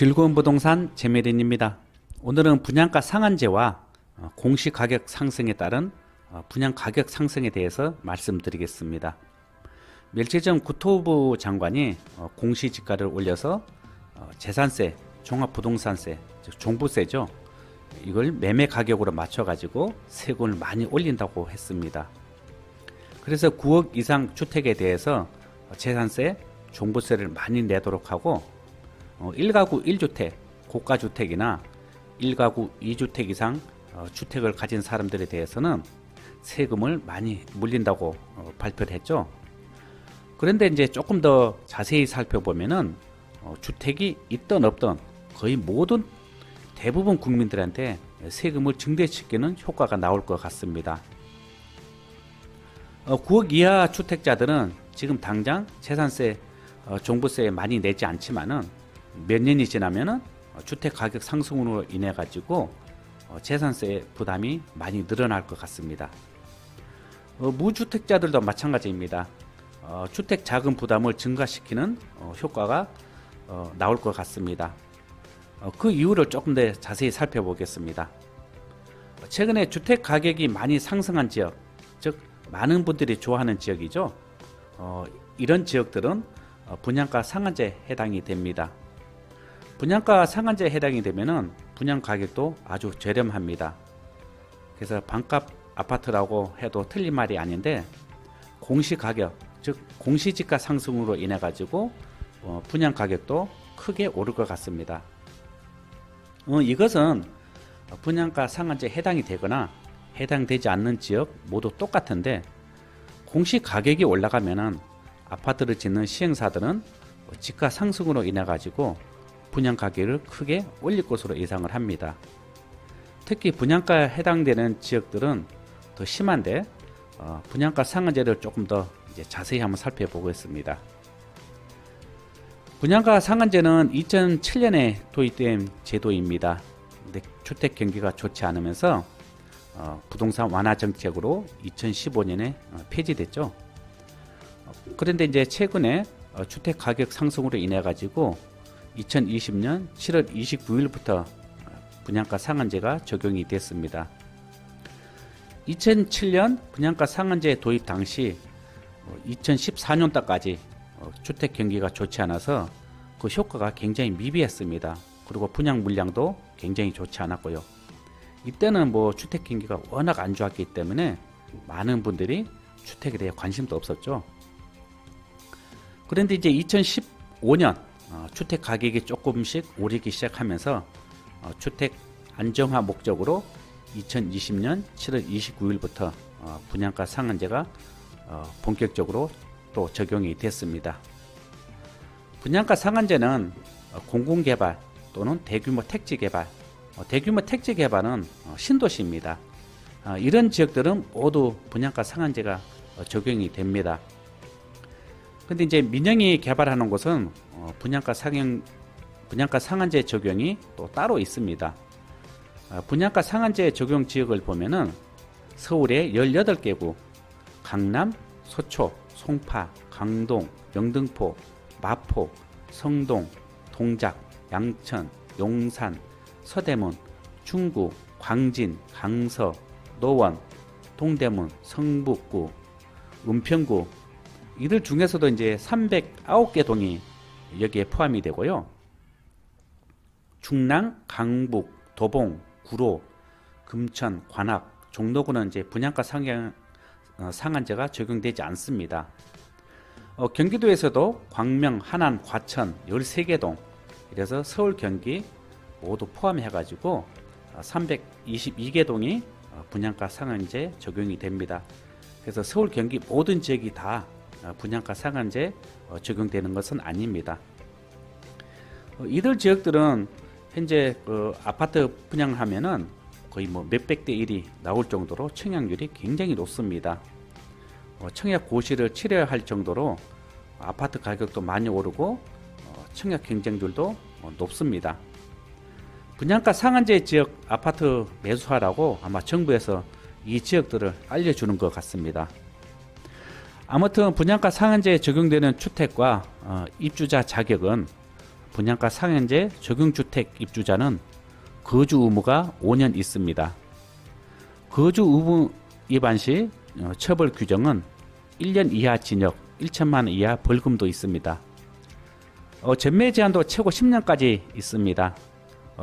즐거운 부동산 재미린입니다. 오늘은 분양가 상한제와 공시가격 상승에 따른 분양가격 상승에 대해서 말씀드리겠습니다. 며칠 전 국토부 장관이 공시지가를 올려서 재산세, 종합부동산세, 즉 종부세죠. 이걸 매매 가격으로 맞춰가지고 세금을 많이 올린다고 했습니다. 그래서 9억 이상 주택에 대해서 재산세, 종부세를 많이 내도록 하고 1가구 1주택, 고가주택이나 1가구 2주택 이상 주택을 가진 사람들에 대해서는 세금을 많이 물린다고 발표를 했죠. 그런데 이제 조금 더 자세히 살펴보면은 주택이 있든 없든 거의 모든 대부분 국민들한테 세금을 증대시키는 효과가 나올 것 같습니다. 9억 이하 주택자들은 지금 당장 재산세, 종부세 많이 내지 않지만은 몇 년이 지나면은 주택 가격 상승으로 인해 가지고 재산세 부담이 많이 늘어날 것 같습니다. 무주택자들도 마찬가지입니다. 주택 자금 부담을 증가시키는 효과가 나올 것 같습니다. 그 이유를 조금 더 자세히 살펴보겠습니다. 최근에 주택 가격이 많이 상승한 지역, 즉 많은 분들이 좋아하는 지역이죠. 이런 지역들은 분양가 상한제에 해당이 됩니다. 분양가 상한제에 해당이 되면은 분양 가격도 아주 저렴합니다. 그래서 반값 아파트라고 해도 틀린 말이 아닌데 공시가격, 즉 공시지가 상승으로 인해 가지고 분양 가격도 크게 오를 것 같습니다. 이것은 분양가 상한제에 해당이 되거나 해당되지 않는 지역 모두 똑같은데 공시가격이 올라가면은 아파트를 짓는 시행사들은 지가 상승으로 인해 가지고 분양 가격을 크게 올릴 것으로 예상을 합니다. 특히 분양가에 해당되는 지역들은 더 심한데 분양가 상한제를 조금 더 이제 자세히 한번 살펴보겠습니다. 분양가 상한제는 2007년에 도입된 제도입니다. 근데 주택 경기가 좋지 않으면서 부동산 완화 정책으로 2015년에 폐지됐죠. 그런데 이제 최근에 주택 가격 상승으로 인해 가지고 2020년 7월 29일부터 분양가 상한제가 적용이 됐습니다. 2007년 분양가 상한제 도입 당시 2014년도까지 주택 경기가 좋지 않아서 그 효과가 굉장히 미비했습니다. 그리고 분양 물량도 굉장히 좋지 않았고요. 이때는 뭐 주택 경기가 워낙 안 좋았기 때문에 많은 분들이 주택에 대해 관심도 없었죠. 그런데 이제 2015년 주택 가격이 조금씩 오르기 시작하면서 주택 안정화 목적으로 2020년 7월 29일부터 분양가 상한제가 본격적으로 또 적용이 됐습니다. 분양가 상한제는 공공개발 또는 대규모 택지 개발, 대규모 택지 개발은 신도시입니다. 이런 지역들은 모두 분양가 상한제가 적용이 됩니다. 근데 이제 민영이 개발하는 곳은 분양가 상한제 적용이 또 따로 있습니다. 분양가 상한제 적용 지역을 보면은 서울의 18개구, 강남, 서초, 송파, 강동, 영등포, 마포, 성동, 동작, 양천, 용산, 서대문, 중구, 광진, 강서, 노원, 동대문, 성북구, 은평구, 이들 중에서도 이제 309개 동이 여기에 포함이 되고요. 충남, 강북, 도봉, 구로, 금천, 관악, 종로구는 이제 분양가 상한제가 적용되지 않습니다. 경기도에서도 광명, 하남, 과천 13개 동, 이래서 서울, 경기 모두 포함해 가지고 322개 동이 분양가 상한제 적용이 됩니다. 그래서 서울, 경기 모든 지역이 다 분양가 상한제 적용되는 것은 아닙니다. 이들 지역들은 현재 아파트 분양을 하면은 거의 뭐 몇백 대 1이 나올 정도로 청약률이 굉장히 높습니다. 청약 고시를 치러야 할 정도로 아파트 가격도 많이 오르고 청약 경쟁률도 높습니다. 분양가 상한제 지역 아파트 매수하라고 아마 정부에서 이 지역들을 알려주는 것 같습니다. 아무튼 분양가 상한제에 적용되는 주택과 입주자 자격은 분양가 상한제 적용주택 입주자는 거주 의무가 5년 있습니다. 거주 의무 위반 시 처벌 규정은 1년 이하 징역 1천만 원 이하 벌금도 있습니다. 전매 제한도 최고 10년까지 있습니다.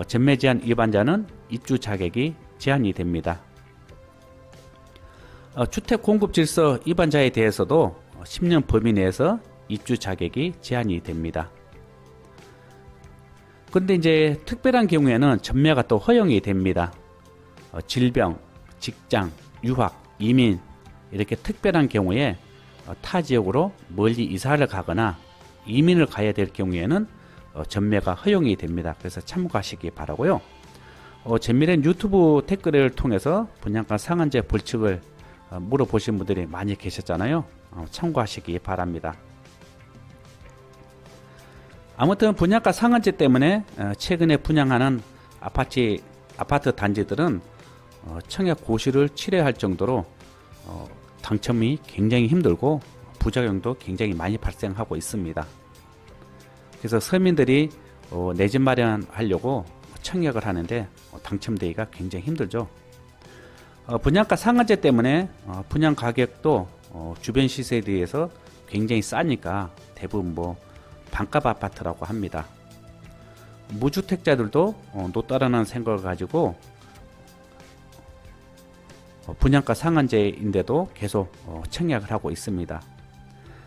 전매 제한 위반자는 입주 자격이 제한이 됩니다. 주택 공급 질서 위반자에 대해서도 10년 범위 내에서 입주 자격이 제한이 됩니다. 그런데 이제 특별한 경우에는 전매가 또 허용이 됩니다. 질병, 직장, 유학, 이민 이렇게 특별한 경우에 타 지역으로 멀리 이사를 가거나 이민을 가야 될 경우에는 전매가 허용이 됩니다. 그래서 참고하시기 바라고요. 재미있는 유튜브 댓글을 통해서 분양가 상한제 벌칙을 물어보신 분들이 많이 계셨잖아요. 참고하시기 바랍니다. 아무튼 분양가 상한제 때문에 최근에 분양하는 아파트 단지들은 청약 고시를 치러야 할 정도로 당첨이 굉장히 힘들고 부작용도 굉장히 많이 발생하고 있습니다. 그래서 서민들이 내 집 마련하려고 청약을 하는데 당첨되기가 굉장히 힘들죠. 분양가 상한제 때문에 분양 가격도 주변 시세에 대해서 굉장히 싸니까 대부분 반값 아파트라고 합니다. 무주택자들도 노따라는 생각을 가지고 분양가 상한제인데도 계속 청약을 하고 있습니다.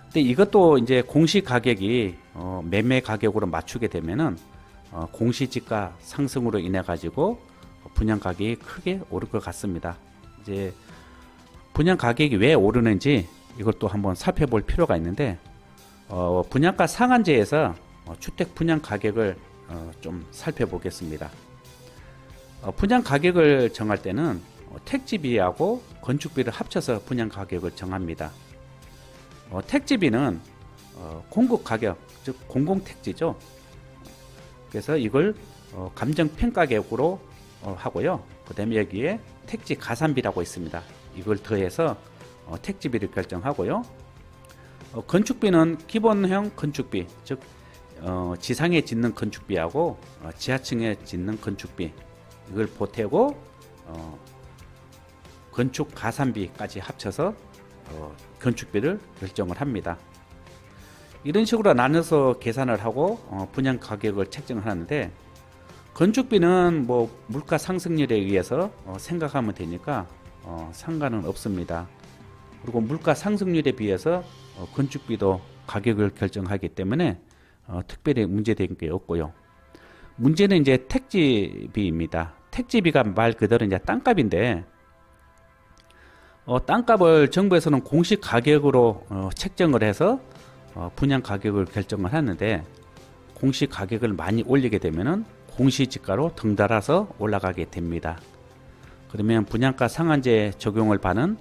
근데 이것도 이제 공시 가격이 매매 가격으로 맞추게 되면은 공시지가 상승으로 인해 가지고 분양 가격이 크게 오를 것 같습니다. 이제 분양 가격이 왜 오르는지 이걸 또 한번 살펴볼 필요가 있는데 분양가 상한제에서 주택 분양 가격을 좀 살펴보겠습니다. 분양 가격을 정할 때는 택지비하고 건축비를 합쳐서 분양 가격을 정합니다. 택지비는 공급 가격, 즉 공공택지죠. 그래서 이걸 감정평가격으로 하고요. 그 다음에 여기에 택지 가산비라고 있습니다. 이걸 더해서 택지비를 결정하고요. 건축비는 기본형 건축비, 즉 지상에 짓는 건축비하고 지하층에 짓는 건축비 이걸 보태고 건축 가산비까지 합쳐서 건축비를 결정을 합니다. 이런 식으로 나눠서 계산을 하고 분양 가격을 책정을 하는데 건축비는 물가 상승률에 의해서 생각하면 되니까 상관은 없습니다. 그리고 물가 상승률에 비해서 건축비도 가격을 결정하기 때문에 특별히 문제된 게 없고요. 문제는 이제 택지비입니다. 택지비가 말 그대로 이제 땅값인데 땅값을 정부에서는 공시 가격으로 책정을 해서 분양 가격을 결정을 하는데 공시 가격을 많이 올리게 되면은 공시지가로 덩달아서 올라가게 됩니다. 그러면 분양가 상한제 적용을 받는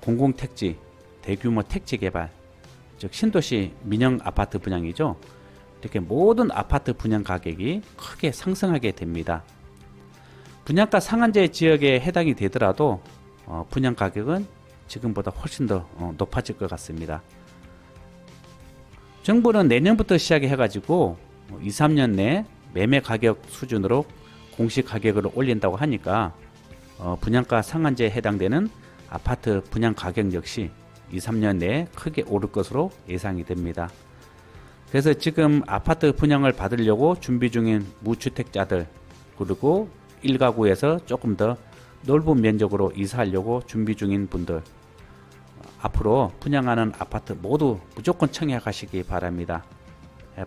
공공택지, 대규모 택지 개발, 즉 신도시 민영 아파트 분양이죠. 이렇게 모든 아파트 분양 가격이 크게 상승하게 됩니다. 분양가 상한제 지역에 해당이 되더라도 분양 가격은 지금보다 훨씬 더 높아질 것 같습니다. 정부는 내년부터 시작해 가지고 2, 3년 내 매매 가격 수준으로 공시 가격을 올린다고 하니까 분양가 상한제에 해당되는 아파트 분양 가격 역시 2, 3년 내에 크게 오를 것으로 예상이 됩니다. 그래서 지금 아파트 분양을 받으려고 준비 중인 무주택자들 그리고 1가구에서 조금 더 넓은 면적으로 이사하려고 준비 중인 분들 앞으로 분양하는 아파트 모두 무조건 청약하시기 바랍니다.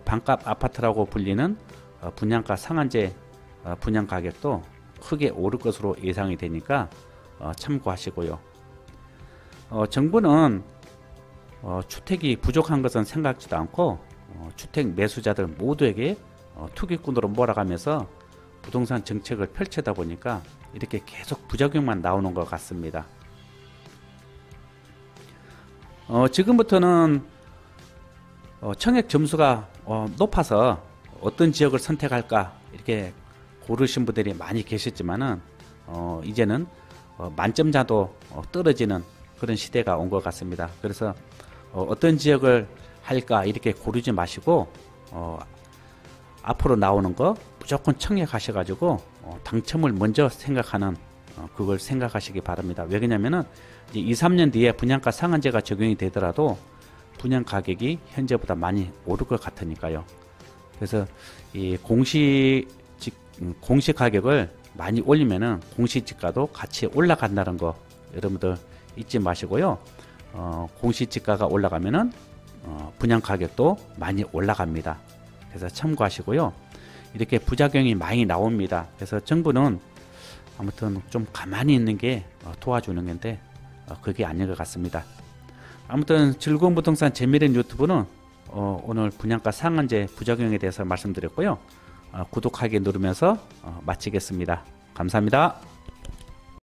반값 아파트라고 불리는 분양가 상한제 분양 가격도 크게 오를 것으로 예상이 되니까 참고하시고요. 정부는 주택이 부족한 것은 생각지도 않고 주택 매수자들 모두에게 투기꾼으로 몰아가면서 부동산 정책을 펼치다 보니까 이렇게 계속 부작용만 나오는 것 같습니다. 지금부터는 청약 점수가 높아서 어떤 지역을 선택할까 이렇게 고르신 분들이 많이 계셨지만은 이제는 만점자도 떨어지는 그런 시대가 온 것 같습니다. 그래서 어떤 지역을 할까 이렇게 고르지 마시고 앞으로 나오는 거 무조건 청약하셔가지고 당첨을 먼저 생각하는 그걸 생각하시기 바랍니다. 왜 그러냐면은 이제 2, 3년 뒤에 분양가 상한제가 적용이 되더라도 분양 가격이 현재보다 많이 오를 것 같으니까요. 그래서 이 공시 가격을 많이 올리면은 공시지가도 같이 올라간다는 거 여러분들 잊지 마시고요. 공시지가가 올라가면은 분양 가격도 많이 올라갑니다. 그래서 참고하시고요. 이렇게 부작용이 많이 나옵니다. 그래서 정부는 아무튼 좀 가만히 있는 게 도와주는 건데 그게 아닌 것 같습니다. 아무튼 즐거운 부동산 재미있는 유튜브는 오늘 분양가 상한제 부작용에 대해서 말씀드렸고요. 구독하기 누르면서 마치겠습니다. 감사합니다.